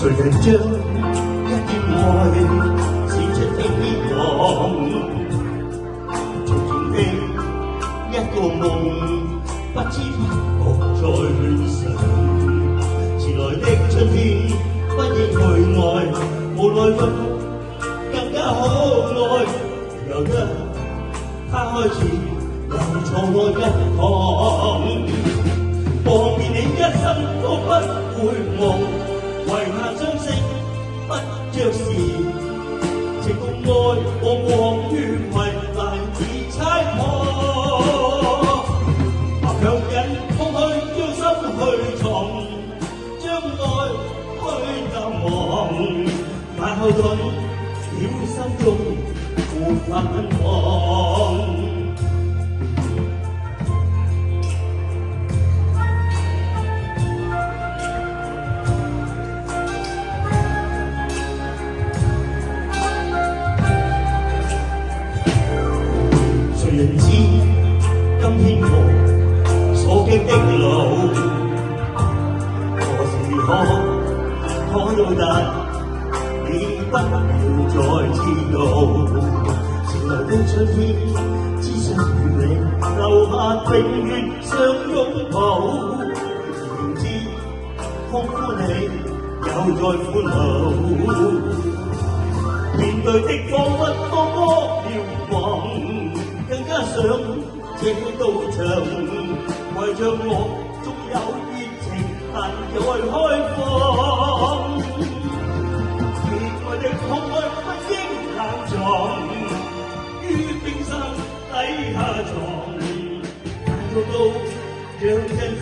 誰人將一段愛閃出希望？從前的一個夢，不知不覺在亂想。遲來的春天，不應去愛，無奈中更加可愛。由得他開始又錯愛一趟。望見你一生都不會忘，遺下相識不着時，情共愛往往於迷難自猜破。或強忍空虛將心去藏，將愛去淡忘，但後盾了心中沒法忘。誰人知今天我所經的路，何時可到達？你不要再知道。遲來的春天，只想與你留下永遠相擁抱。明知痛苦你又在歡樂，面對的彷彿多麼渺茫。更加想這道牆，為着我縱有熱情難再開放。熱愛的空虛不應冷藏，於冰山底下藏，但做到讓真心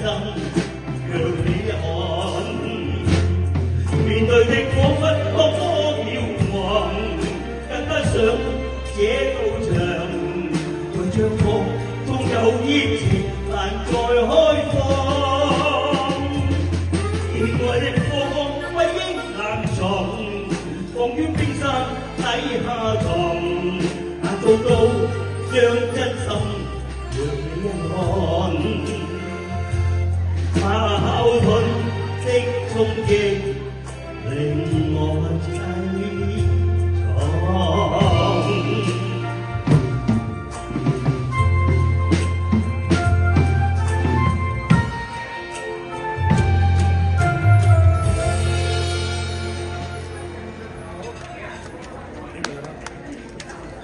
讓你看。面對的彷彿多麼渺茫，更加想這道牆。讓我縱有熱情難再開放，熱愛的火光不應冷藏，放於冰山底下藏，但做到讓真心讓你看。矛盾的衝擊令我